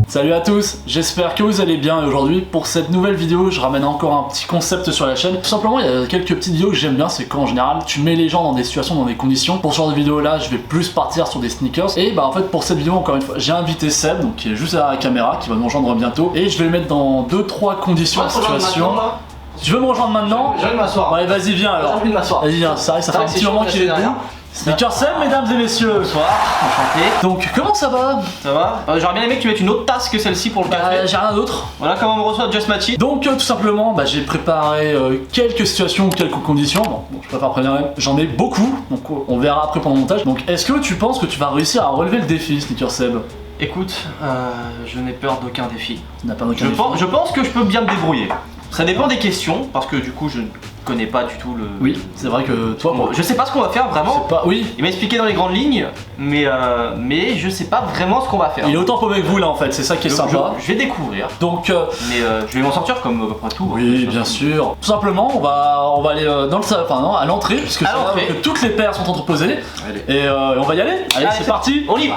Salut à tous, j'espère que vous allez bien et aujourd'hui pour cette nouvelle vidéo je ramène encore un petit concept sur la chaîne. Tout simplement il y a quelques petites vidéos que j'aime bien, c'est quand en général tu mets les gens dans des situations, dans des conditions. Pour ce genre de vidéo là je vais plus partir sur des sneakers et bah en fait pour cette vidéo encore une fois j'ai invité Seb donc qui est juste derrière la caméra, qui va nous rejoindre bientôt et je vais le mettre dans 2-3 conditions de situation. Tu veux me rejoindre maintenant? J'ai envie de m'asseoir. Ouais vas-y viens alors. J'ai envie de m'asseoir. Vas-y viens, ça fait un petit moment qu'il est debout. Sneakers Seb mesdames et messieurs. Bonsoir, enchanté. Donc comment ça va? Ça va? J'aurais bien aimé que tu mettes une autre tasse que celle-ci pour le café. J'ai rien d'autre. Voilà comment on me reçoit Just Match It. Donc tout simplement j'ai préparé quelques situations, quelques conditions. Bon, je préfère prévenir, j'en ai beaucoup, donc on verra après pendant le montage. Donc est-ce que tu penses que tu vas réussir à relever le défi Sneakers Seb? Écoute, je n'ai peur d'aucun défi. Tu n'as pas d'aucun défi. Je pense que je peux bien me débrouiller. Ça dépend des questions, parce que du coup je ne connais pas du tout le... Oui, c'est vrai que toi... Bon, je sais pas ce qu'on va faire vraiment. Pas... Oui. Il m'a expliqué dans les grandes lignes, mais je sais pas vraiment ce qu'on va faire. Il est autant paumé que vous là en fait, c'est ça qui est sympa. Je vais découvrir. Donc... mais je vais m'en sortir comme après tout. Oui, bien sûr. Tout simplement, on va aller dans le salon, enfin non, à l'entrée, puisque c'est là que toutes les paires sont entreposées. Et on va y aller. Allez, c'est parti. On y va.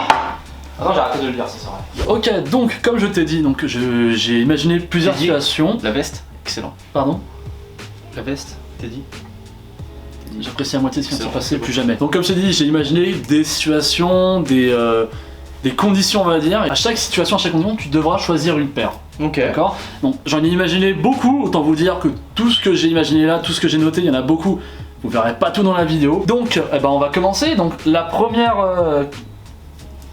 Ah non, j'ai arrêté de le dire, c'est vrai. Ok, donc comme je t'ai dit, donc j'ai imaginé plusieurs situations. La veste, excellent. Pardon? La veste, t'es dit? J'apprécie à moitié ce qui vient de se passer, plus jamais. Donc comme je t'ai dit, j'ai imaginé des situations, des conditions on va dire. À chaque situation, à chaque condition, tu devras choisir une paire. Ok. D'accord? Donc j'en ai imaginé beaucoup, autant vous dire que tout ce que j'ai imaginé là, tout ce que j'ai noté, il y en a beaucoup. Vous verrez pas tout dans la vidéo. Donc on va commencer. Donc la première...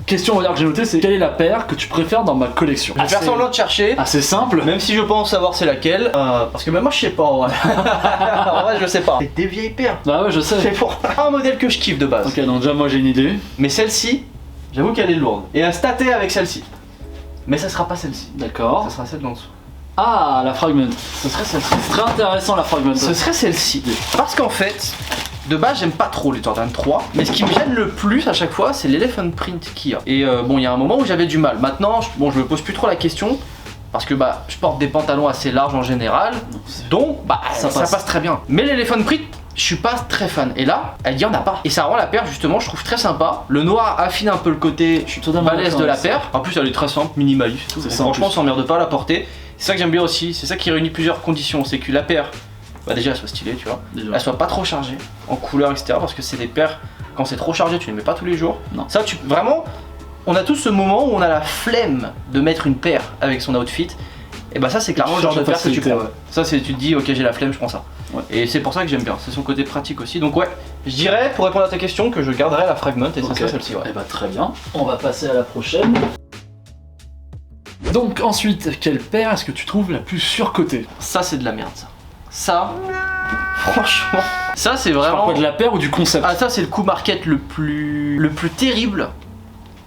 question on va dire que j'ai noté, c'est quelle est la paire que tu préfères dans ma collection? Je vais faire semblant de chercher. Assez simple. Même si je pense savoir c'est laquelle. Parce que même moi je sais pas en vrai. En vrai je sais pas. C'est des vieilles paires. Bah ouais je sais. C'est pour un modèle que je kiffe de base. Ok donc déjà moi j'ai une idée. Mais celle-ci, j'avoue qu'elle est lourde. Et à stater avec celle-ci. Mais ça sera pas celle-ci. D'accord. Ça sera celle d'en dessous. Ah la fragment. Ce serait celle-ci. C'est très intéressant la fragment. Ce serait celle-ci. Parce qu'en fait, de base j'aime pas trop les Jordan 3, mais ce qui me gêne le plus à chaque fois c'est l'elephant print qu'il y a. Et bon il y a un moment où j'avais du mal. Maintenant je me pose plus trop la question parce que je porte des pantalons assez larges en général, donc ça passe très bien. Mais l'elephant print je suis pas très fan. Et là, il y en a pas. Et ça rend la paire justement, je trouve très sympa. Le noir affine un peu le côté balèze de la paire. En plus elle est très simple, minimaliste. Franchement on s'emmerde pas à la porter. C'est ça que j'aime bien aussi, c'est ça qui réunit plusieurs conditions. C'est que la paire, déjà elle soit stylée tu vois, elle soit pas trop chargée en couleur etc, parce que c'est des paires, quand c'est trop chargé tu les mets pas tous les jours. Non. Ça vraiment, on a tous ce moment où on a la flemme de mettre une paire avec son outfit, et ça c'est clairement le genre de paire que tu prends. Ouais. Ça c'est, tu te dis ok j'ai la flemme je prends ça. Ouais. Et c'est pour ça que j'aime bien, c'est son côté pratique aussi. Donc ouais, je dirais pour répondre à ta question que je garderai la fragment et c'est celle-ci. Ouais. Et très bien, on va passer à la prochaine. Donc ensuite, quelle paire est-ce que tu trouves la plus surcotée? Ça c'est de la merde ça. Ça, franchement, ça c'est vraiment... Quoi, de la paire ou du concept? Ah ça c'est le coup market le plus terrible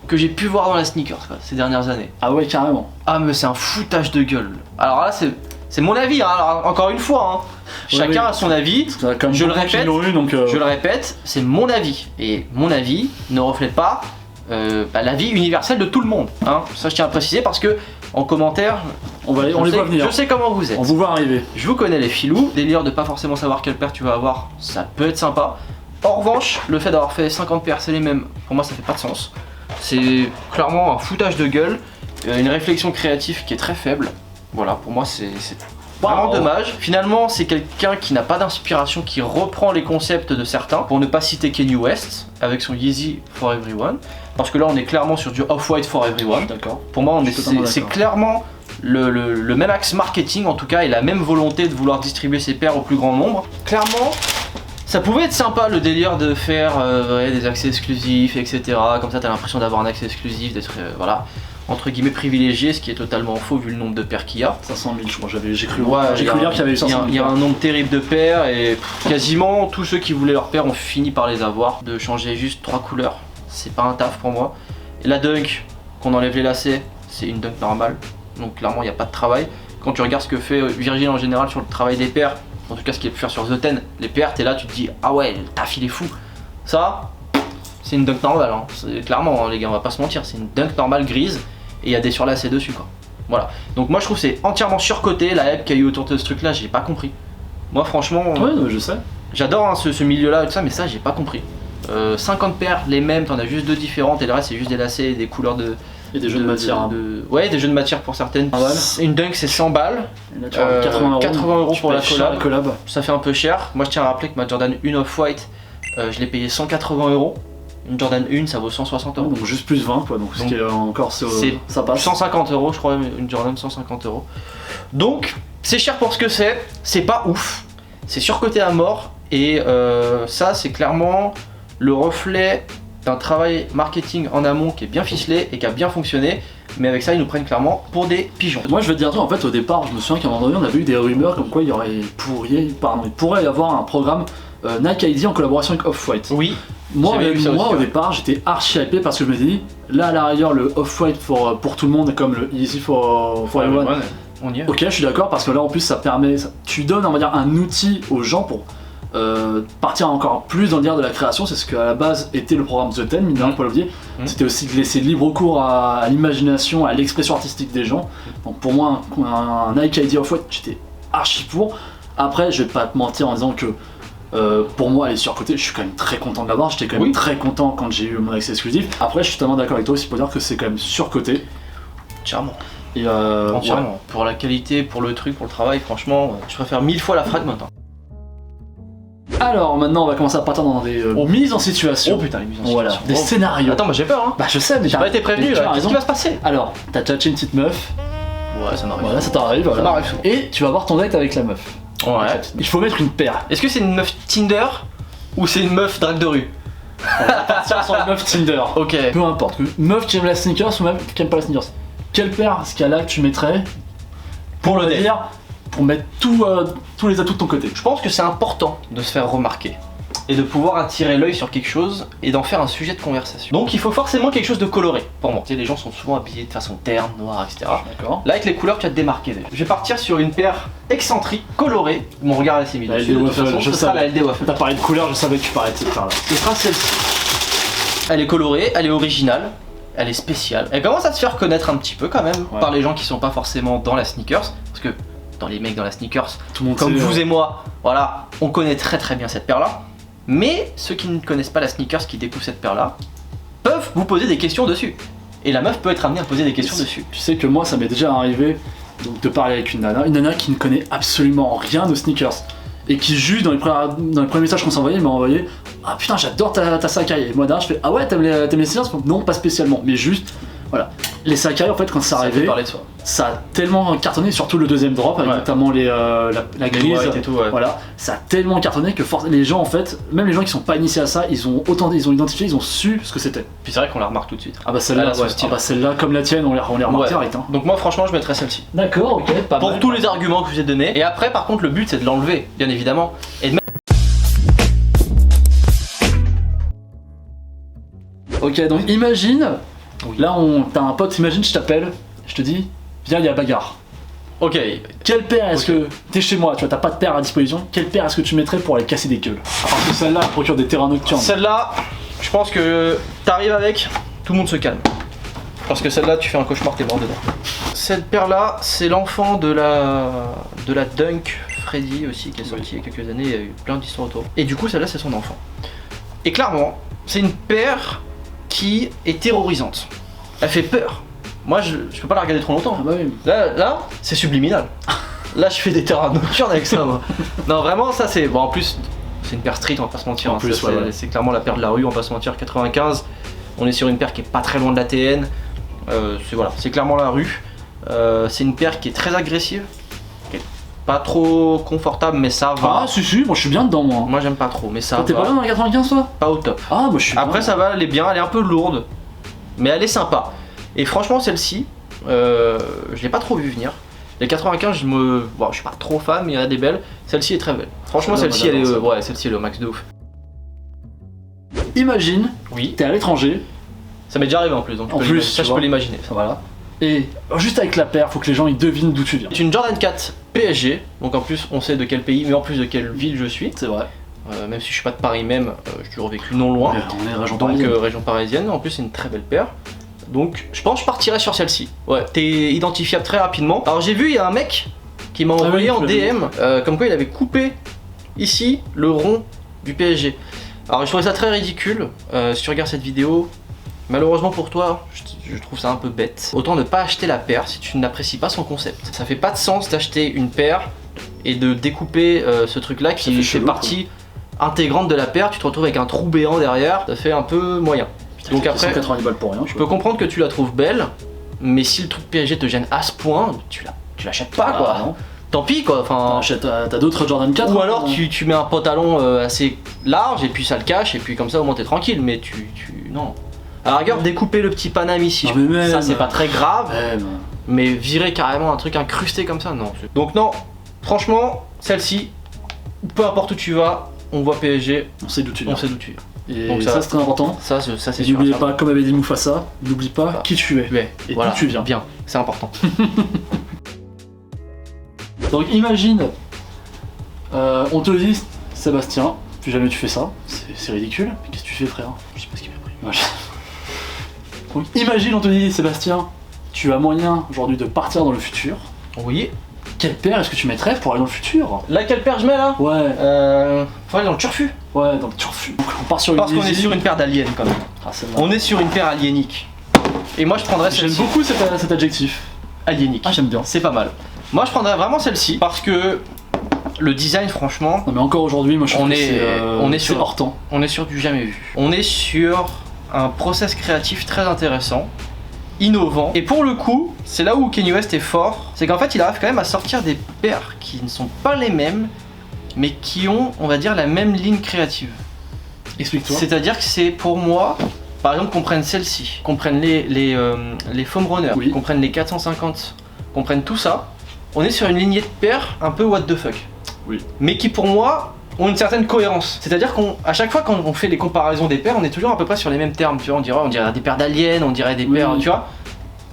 que j'ai pu voir dans la sneakers ces dernières années. Ah ouais carrément. Ah mais c'est un foutage de gueule. Alors là c'est mon avis, hein. Alors, encore une fois, hein. Chacun a son avis, je le répète, c'est mon avis. Et mon avis ne reflète pas l'avis universel de tout le monde, hein. Ça je tiens à préciser parce que en commentaire, on les voit venir. Je sais comment vous êtes. On vous voit arriver. Je vous connais les filous, délire de pas forcément savoir quelle paire tu vas avoir, ça peut être sympa. En revanche, le fait d'avoir fait 50 paires c'est les mêmes, pour moi ça fait pas de sens. C'est clairement un foutage de gueule, une réflexion créative qui est très faible. Voilà, pour moi c'est vraiment dommage. Finalement, c'est quelqu'un qui n'a pas d'inspiration, qui reprend les concepts de certains, pour ne pas citer Kanye West avec son Yeezy for Everyone. Parce que là, on est clairement sur du Off-White for Everyone. D'accord. Pour moi, c'est clairement le même axe marketing, en tout cas, et la même volonté de vouloir distribuer ses paires au plus grand nombre. Clairement, ça pouvait être sympa le délire de faire des accès exclusifs, etc. Comme ça, t'as l'impression d'avoir un accès exclusif, d'être voilà, entre guillemets privilégié, ce qui est totalement faux vu le nombre de paires qu'il y a. 500 000 je crois, j'ai cru lire qu'il y avait eu 500 000. Il y a un nombre terrible de paires et quasiment tous ceux qui voulaient leurs paires ont fini par les avoir. De changer juste 3 couleurs, c'est pas un taf pour moi. Et la dunk, qu'on enlève les lacets, c'est une dunk normale, donc clairement il n'y a pas de travail. Quand tu regardes ce que fait Virgil en général sur le travail des paires, en tout cas ce qu'il a pu faire sur The Ten, les paires, t'es là, tu te dis ah ouais, le taf il est fou. Ça, c'est une dunk normale, hein. Clairement les gars, on va pas se mentir, c'est une dunk normale grise. Et il y a des surlacets dessus quoi. Voilà. Donc moi je trouve que c'est entièrement surcoté, la hype qu'il y a eu autour de ce truc là, j'ai pas compris. Moi franchement, ouais, je sais. J'adore hein, ce milieu là et tout ça, mais ça j'ai pas compris. 50 paires, les mêmes, t'en as juste 2 différentes et le reste c'est juste des lacets et des couleurs de... Et des jeux de matière. Ouais, des jeux de matière pour certaines. Une Dunk c'est 100 balles. Et là, tu as 80 euros pour la la collab. Ça fait un peu cher. Moi je tiens à rappeler que ma Jordan 1 Off-White, je l'ai payé 180 euros. Une Jordan 1 ça vaut 160 euros. Donc juste plus 20 quoi, donc ce qui est encore ça passe. 150 euros je crois, une Jordan 150 euros. Donc c'est cher pour ce que c'est pas ouf. C'est surcoté à mort et ça c'est clairement le reflet d'un travail marketing en amont qui est bien ficelé et qui a bien fonctionné, mais avec ça ils nous prennent clairement pour des pigeons. Moi je vais te dire, en fait au départ je me souviens qu'à un moment donné on avait eu des rumeurs comme quoi il pourrait y avoir un programme Nike ID en collaboration avec Off-White. Oui. Moi au départ j'étais archi hypé parce que je me dis là à la rigueur le Off-White pour tout le monde comme le Easy for everyone. On y est. Ok, je suis d'accord parce que là en plus ça permet, tu donnes on va dire un outil aux gens pour partir encore plus dans le délire de la création. C'est ce qu'à la base était le programme The Ten, mine de rien, pas l'oublier. C'était aussi de laisser libre cours à l'imagination, à l'expression artistique des gens. Donc pour moi un Nike ID Off-White j'étais archi pour. Après je vais pas te mentir en disant que pour moi elle est surcotée, je suis quand même très content de l'avoir, j'étais quand même très content quand j'ai eu mon accès exclusif. Après je suis totalement d'accord avec toi aussi pour dire que c'est quand même surcoté. Charmant. Et entièrement. Ouais. Pour la qualité, pour le truc, pour le travail, franchement, je préfère 1000 fois la Fragment. Alors maintenant on va commencer à partir dans des mises en situation. Oh putain, les mises en situation. Voilà, des scénarios. Attends, moi j'ai peur hein. Bah je sais mais j'ai pas été prévenu là, qu'est-ce qui va se passer? Alors, t'as tchatché une petite meuf. Ouais, ça m'arrive. Voilà, ça t'arrive. Ça m'arrive souvent. Et tu vas voir ton date avec la meuf. Ouais. Il faut mettre une paire. Est-ce que c'est une meuf Tinder ou c'est une meuf drague de rue? On va partir sur une meuf Tinder. Ok. Peu importe. Meuf qui aime la sneakers ou meuf qui aime pas la sneakers. Quelle paire, ce cas-là, que tu mettrais pour le dire, pour mettre tous les atouts de ton côté? Je pense que c'est important de se faire remarquer et de pouvoir attirer l'œil sur quelque chose et d'en faire un sujet de conversation. Donc il faut forcément quelque chose de coloré pour moi. Tu sais, les gens sont souvent habillés de façon terne, noire, etc. D'accord. Là avec les couleurs tu vas te démarquer déjà. Je vais partir sur une paire excentrique, colorée. Mon regard est assez La LD Waffle, je savais. La LD Waffle. T'as parlé de couleur, je savais que tu parlais de cette paire-là. Ce sera celle-ci. Elle est colorée, elle est originale. Elle est spéciale. Elle commence à se faire connaître un petit peu quand même par les gens qui sont pas forcément dans la sneakers. Parce que dans les mecs dans la sneakers, tout le monde comme sait, vous et moi, voilà, on connaît très bien cette paire là. Mais ceux qui ne connaissent pas la sneakers, qui découvrent cette paire là, peuvent vous poser des questions dessus. Et la meuf peut être amenée à poser des questions dessus. Tu sais que moi ça m'est déjà arrivé donc, de parler avec une nana qui ne connaît absolument rien aux sneakers. Et qui juste dans les premiers messages qu'on s'envoyait, il m'a envoyé ah putain j'adore ta Sacai. Et moi derrière je fais ah ouais t'aimes les sneakers? Non pas spécialement, mais juste voilà. Les Sacai en fait quand c'est arrivé, ça a tellement cartonné, surtout le deuxième drop avec notamment la grise et tout, voilà, ça a tellement cartonné que les gens en fait, même les gens qui sont pas initiés à ça, ils ont identifié, ils ont su ce que c'était. Puis c'est vrai qu'on la remarque tout de suite. Ah bah celle-là, celle-là comme la tienne on les remarque direct hein. Donc moi franchement je mettrais celle-ci. D'accord, ok, pas mal. Pour tous les arguments que je vous ai donnés. Et après par contre le but c'est de l'enlever, bien évidemment. Et de ok, donc imagine, là t'as un pote, imagine je t'appelle, je te dis, viens il y a bagarre. Ok. Quelle paire est-ce que, t'es chez moi, tu vois, t'as pas de paire à disposition, quelle paire est-ce que tu mettrais pour aller casser des gueules? Parce que celle-là elle procure des terrains nocturnes. Celle-là, je pense que t'arrives avec, tout le monde se calme. Parce que celle-là tu fais un cauchemar, t'es mort dedans. Cette paire-là, c'est l'enfant de la Dunk Freddy aussi qui est sorti il y a quelques années, il y a eu plein d'histoires autour. Et du coup celle-là c'est son enfant. Et clairement, c'est une paire qui est terrorisante. Elle fait peur. Moi je peux pas la regarder trop longtemps. Ah bah oui. Là c'est subliminal. Là je fais des terrains nocturnes avec ça moi. Non vraiment ça c'est... Bon en plus c'est une paire street on va pas se mentir. C'est clairement la paire de la rue, on va pas se mentir. 95, on est sur une paire qui est pas très loin de la TN. C'est clairement la rue. C'est une paire qui est très agressive. Qui est pas trop confortable mais ça va. Ah si, moi je suis bien dedans moi. Moi j'aime pas trop mais ça va. T'es pas bien dans la 95 toi? Pas au top. Ah moi je suis après ça va, elle est bien, elle est un peu lourde. Mais elle est sympa. Et franchement celle-ci, je l'ai pas trop vu venir. Les 95 je suis pas trop fan mais il y en a des belles. Celle-ci est très belle. Franchement celle-ci elle est celle-ci elle est au max de ouf. Imagine, t'es à l'étranger. Ça m'est déjà arrivé en plus donc ça je peux l'imaginer. Voilà. Et juste avec la paire, faut que les gens ils devinent d'où tu viens. C'est une Jordan 4 PSG, donc en plus on sait de quel pays mais en plus de quelle ville je suis. C'est vrai. Même si je suis pas de Paris même, j'ai toujours vécu non loin. On est région parisienne. Donc région parisienne, en plus c'est une très belle paire. Donc je pense que je partirais sur celle-ci. Ouais, t'es identifiable très rapidement. Alors j'ai vu, il y a un mec qui m'a envoyé en DM comme quoi il avait coupé ici le rond du PSG. Alors je trouvais ça très ridicule, si tu regardes cette vidéo, malheureusement pour toi, je trouve ça un peu bête. Autant ne pas acheter la paire si tu n'apprécies pas son concept. Ça fait pas de sens d'acheter une paire et de découper ce truc là qui fait partie intégrante de la paire, tu te retrouves avec un trou béant derrière, ça fait un peu moyen. Putain, donc après, 190 balles pour rien. Je peux comprendre que tu la trouves belle, mais si le truc PSG te gêne à ce point, tu l'achètes pas quoi. Non. Tant pis quoi, enfin. T'as d'autres Jordan 4. Ou alors tu mets un pantalon assez large et puis ça le cache et puis comme ça au moins t'es tranquille, mais non. À la rigueur, découper le petit Paname ici, ça c'est pas très grave, mais virer carrément un truc incrusté comme ça, non. Donc non, franchement, celle-ci, peu importe où tu vas, on voit PSG, on sait d'où tu viens. On sait d'où tu viens. Et donc ça c'est très important. Ça c'est sûr. N'oubliez pas, comme avait dit Mufasa, n'oublie pas qui tu es et d'où tu viens. Bien, c'est important. Donc imagine, on te dit, Sébastien, plus jamais tu fais ça, c'est ridicule. Mais qu'est-ce que tu fais frère? Je sais pas ce qu'il m'a pris. Voilà. Donc imagine, on te dit, Sébastien, tu as moyen aujourd'hui de partir dans le futur. Oui. Quelle paire est-ce que tu mettrais pour aller dans le futur? Là, quelle paire je mets là? Ouais. Faut aller dans le turfu. Ouais, dans le turfu. Donc on part sur une. Parce qu'on est sur une paire d'aliens quand même. Ah, on est sur une paire aliénique. Et moi je prendrais celle-ci. J'aime beaucoup cet adjectif. Aliénique. Ah, j'aime bien. C'est pas mal. Moi je prendrais vraiment celle-ci parce que le design franchement. Non mais encore aujourd'hui, moi je trouve on est sur hors temps. On est sur du jamais vu. On est sur un process créatif très intéressant, innovant. Et pour le coup, c'est là où Kanye West est fort, c'est qu'en fait il arrive quand même à sortir des paires qui ne sont pas les mêmes, mais qui ont, on va dire, la même ligne créative. Explique-toi. C'est-à-dire que c'est pour moi, par exemple qu'on prenne celle-ci, qu'on prenne les foam runners, oui. qu'on prenne les 450, qu'on prenne tout ça, on est sur une lignée de paires un peu what the fuck. Oui. Mais qui pour moi ont une certaine cohérence. C'est-à-dire qu'à chaque fois quand on fait les comparaisons des paires, on est toujours à peu près sur les mêmes termes, tu vois, on dirait des paires d'aliens, on dirait des paires, tu vois.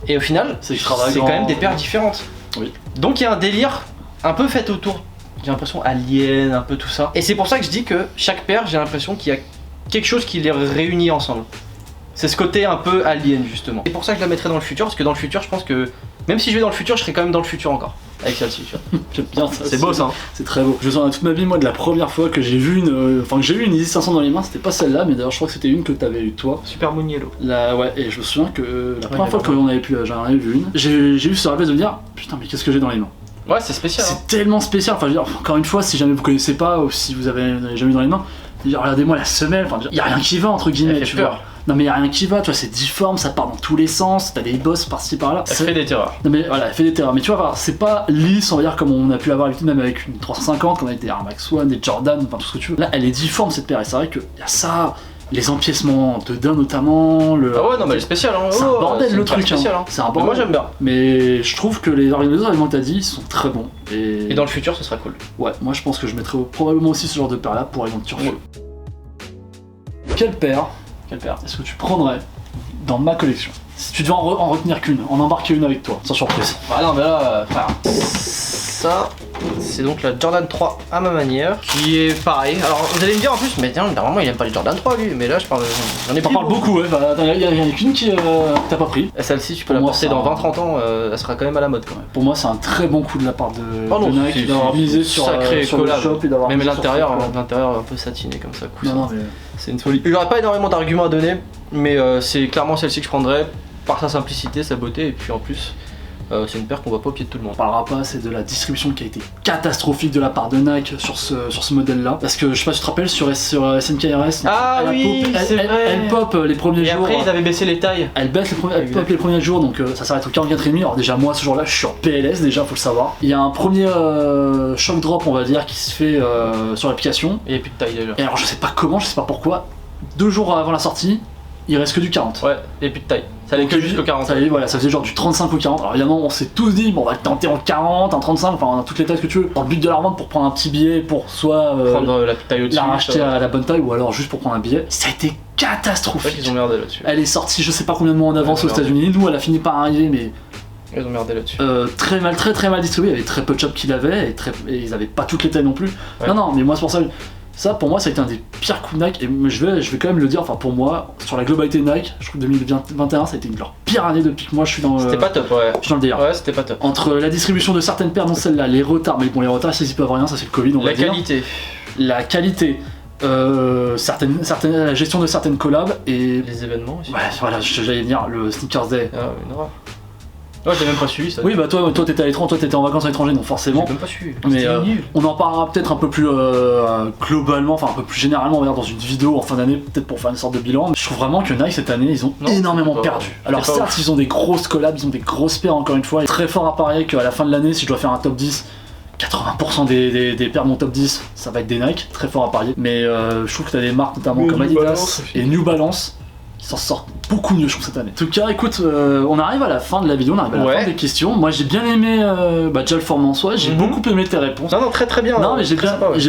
Et au final, c'est quand même des paires différentes. Oui. Donc il y a un délire un peu fait autour, j'ai l'impression alien, un peu tout ça. Et c'est pour ça que je dis que chaque paire, j'ai l'impression qu'il y a quelque chose qui les réunit ensemble. C'est ce côté un peu alien justement. C'est pour ça que je la mettrais dans le futur, parce que dans le futur, je pense que même si je vais dans le futur, je serai quand même dans le futur encore. Avec celle-ci, tu vois. J'aime bien ça. C'est beau ça. Hein. C'est très beau. Je me souviens toute ma vie, moi, de la première fois que j'ai vu une Easy 500 dans les mains. C'était pas celle-là, mais d'ailleurs, je crois que c'était une que t'avais eu toi. Super Moon Yellow. Ouais, et je me souviens que la première fois que j'en avais vu une, j'ai eu ce réflexe de me dire putain, mais qu'est-ce que j'ai dans les mains? Ouais, c'est spécial. C'est hein. tellement spécial. Enfin, je veux dire, encore une fois, si jamais vous connaissez pas ou si vous avez jamais eu dans les mains, regardez-moi la semelle. Enfin, y a rien qui va entre guillemets. Tu vois. Non mais y a rien qui va, tu vois, c'est difforme, ça part dans tous les sens, t'as des bosses par-ci par-là. Elle fait des terreurs. Non mais voilà, elle fait des terreurs. Mais tu vois, c'est pas lisse, on va dire, comme on a pu l'avoir l'habitude, même avec une 350, qu'on a des Air Max One, des Jordan, enfin tout ce que tu veux. Là, elle est difforme cette paire, et c'est vrai qu'il y a ça, les empiècements de Dain notamment. Ah ouais, non mais elle est spéciale, hein. C'est un bordel le truc, spécial, hein. C'est un bordel. Moi j'aime bien. Mais je trouve que les organisateurs aliments que t'as dit sont très bons. Et dans le futur, ce sera cool. Ouais, moi je pense que je mettrais probablement aussi ce genre de paire là pour aller dans le turfu. Quelle paire est-ce que tu prendrais dans ma collection? Si tu devais en retenir qu'une, en embarquer une avec toi, sans surprise. Ah non mais là, frère. Ça, c'est donc la Jordan 3 à ma manière, qui est pareil. Alors vous allez me dire en plus, mais tiens, normalement il aime pas les Jordan 3 lui, mais là j'en ai pris. T'en parles beaucoup, ouais, bah y a qu'une qui t'as pas pris. Et celle-ci, tu peux la porter dans 20-30 ans, elle sera quand même à la mode quand même. Pour moi, c'est un très bon coup de la part de Nike d'avoir misé sur le shop et d'avoir. Même l'intérieur un peu satiné comme ça, cool. Non, mais c'est une folie. J'aurais pas énormément d'arguments à donner, mais c'est clairement celle-ci que je prendrais par sa simplicité, sa beauté, et puis en plus. C'est une paire qu'on voit pas au pied de tout le monde. On parlera pas, c'est de la distribution qui a été catastrophique de la part de Nike sur ce modèle là. Parce que je sais pas si tu te rappelles sur SNKRS. Ah oui, c'est vrai. Elle pop les premiers jours. Et après ils avaient baissé les tailles. Elle pop les premiers jours, donc ça s'arrête au 44,5. Alors déjà moi ce jour là je suis en PLS déjà, faut le savoir. Il y a un premier shock drop on va dire qui se fait sur l'application. Et il n'y a plus de taille déjà. Et alors je sais pas comment, je sais pas pourquoi, 2 jours avant la sortie, il reste que du 40. Ouais, et plus de taille. Ça allait que jusqu'au 40. Voilà, ça faisait genre du 35 au 40. Alors évidemment, on s'est tous dit, bon, on va le tenter en 40, en 35, enfin, on a toutes les tailles que tu veux. Dans le but de la revente pour prendre un petit billet, pour soit prendre la taille au-dessus, la racheter à la bonne taille, ou alors juste pour prendre un billet. Ça a été catastrophique. C'est vrai qu'ils ont merdé là-dessus. Elle est sortie, je sais pas combien de mois en avance aux États-Unis. Nous, elle a fini par arriver, mais. Ils ont merdé là-dessus. Très mal distribué. Il y avait très peu de shops qui l'avaient, et ils avaient pas toutes les tailles non plus. Ouais. Non, mais moi, c'est pour ça. Ça, pour moi, ça a été un des pires coups de Nike, et je vais quand même le dire, enfin pour moi, sur la globalité de Nike, je trouve que 2021, ça a été leur pire année depuis que moi je suis dans C'était pas top, ouais. Je suis dans le délire. Ouais, c'était pas top. Entre la distribution de certaines paires, dont celle-là, les retards, mais bon, les retards, ils peuvent rien, ça c'est le Covid, on va dire. La qualité. La qualité. la gestion de certaines collabs et... Les événements aussi. Ouais, voilà, j'allais venir, le Sneakers Day. Ah, une horreur. Ouais, j'ai même pas suivi ça. Oui, bah toi t'étais à l'étranger, toi t'étais en vacances à l'étranger, donc forcément. J'ai même pas suivi. Mais C'était nul. on en parlera peut-être un peu plus globalement, enfin un peu plus généralement, on va dire dans une vidéo en fin d'année, peut-être pour faire une sorte de bilan. Mais je trouve vraiment que Nike cette année, ils ont énormément perdu. Alors c'est pas certes, ils ont des grosses collabs, ils ont des grosses paires encore une fois. Et très fort à parier qu'à la fin de l'année, si je dois faire un top 10, 80% des paires de mon top 10, ça va être des Nike, très fort à parier. Mais je trouve que t'as des marques notamment comme Adidas et New Balance qui s'en sortent beaucoup mieux, je trouve, cette année. En tout cas, écoute, on arrive à la fin de la vidéo, on arrive à la fin des questions. Moi, j'ai bien aimé déjà le format en soi, j'ai beaucoup aimé tes réponses. Non, très bien. Non, mais j'ai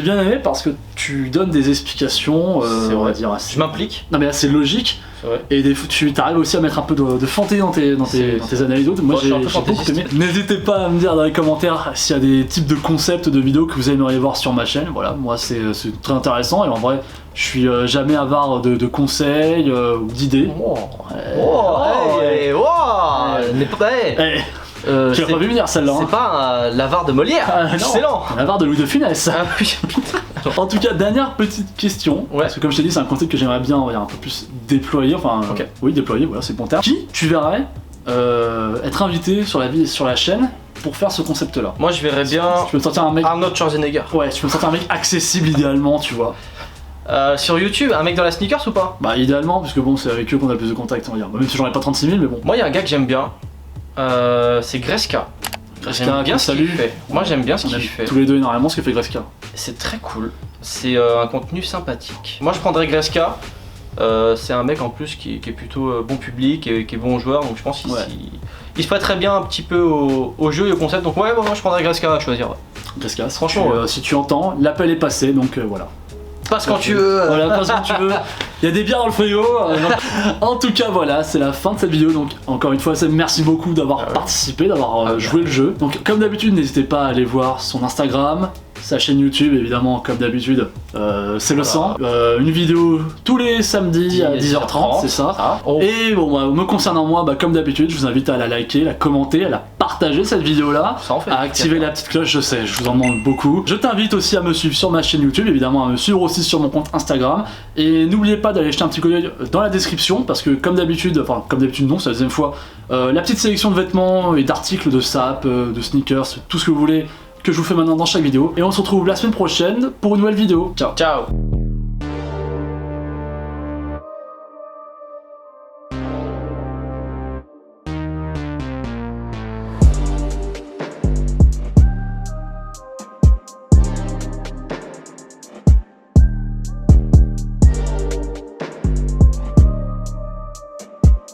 bien aimé parce que tu donnes des explications, on va dire assez... Je m'implique. Non, mais assez logiques. Et tu arrives aussi à mettre un peu de fantaisie dans tes analyses. Moi, j'ai beaucoup aimé. N'hésitez pas à me dire dans les commentaires s'il y a des types de concepts de vidéos que vous aimeriez voir sur ma chaîne. Voilà, moi, c'est très intéressant et en vrai, je suis jamais avare de conseils ou d'idées. Tu l'as pas vu venir celle-là. C'est pas l'avare de Molière. Excellent. L'avare de Louis de Funès. En tout cas, dernière petite question. Parce que comme je t'ai dit, c'est un concept que j'aimerais bien un peu plus déployer. Enfin, oui, déployer, voilà, c'est le bon terme. Qui tu verrais être invité sur la chaîne pour faire ce concept-là? Moi, je verrais bien. Tu peux me sortir un mec. Arnold Schwarzenegger. Ouais, tu peux me sortir un mec accessible idéalement, tu vois. Sur YouTube, un mec dans la sneakers ou pas? Bah, idéalement, parce que bon, c'est avec eux qu'on a le plus de contacts, on va dire. Même si j'en ai pas 36 000, mais bon. Moi, il y a un gars que j'aime bien. C'est Greska. J'aime bien ce qu'il fait. Moi, j'aime bien ce qu'il fait. Tous les deux énormément ce que fait Greska. C'est très cool. C'est un contenu sympathique. Moi, je prendrais Greska. C'est un mec en plus qui est plutôt bon public et qui est bon joueur, donc je pense qu'il se prêterait bien un petit peu au jeu et au concept. Donc ouais, moi je prendrais Greska à choisir. Greska, franchement, si tu entends, l'appel est passé, donc voilà. Passe quand tu veux. Voilà, passe quand tu veux. Il y a des bières dans le frigo. En tout cas, voilà, c'est la fin de cette vidéo. Donc, encore une fois, merci beaucoup d'avoir participé, d'avoir joué le jeu. Donc, comme d'habitude, n'hésitez pas à aller voir son Instagram, sa chaîne YouTube, évidemment, comme d'habitude. C'est le sang. Une vidéo tous les samedis à 10h30, c'est ça. Et bon, me concernant moi, comme d'habitude, je vous invite à la liker, la commenter, à la partager cette vidéo-là, à activer la petite cloche, je sais, je vous en demande beaucoup. Je t'invite aussi à me suivre sur ma chaîne YouTube, évidemment, à me suivre aussi sur mon compte Instagram. Et n'oubliez pas d'aller jeter un petit coup d'œil dans la description, parce que comme d'habitude, enfin comme d'habitude non, c'est la deuxième fois, la petite sélection de vêtements et d'articles, de sapes, de sneakers, tout ce que vous voulez, que je vous fais maintenant dans chaque vidéo. Et on se retrouve la semaine prochaine pour une nouvelle vidéo. Ciao. Ciao.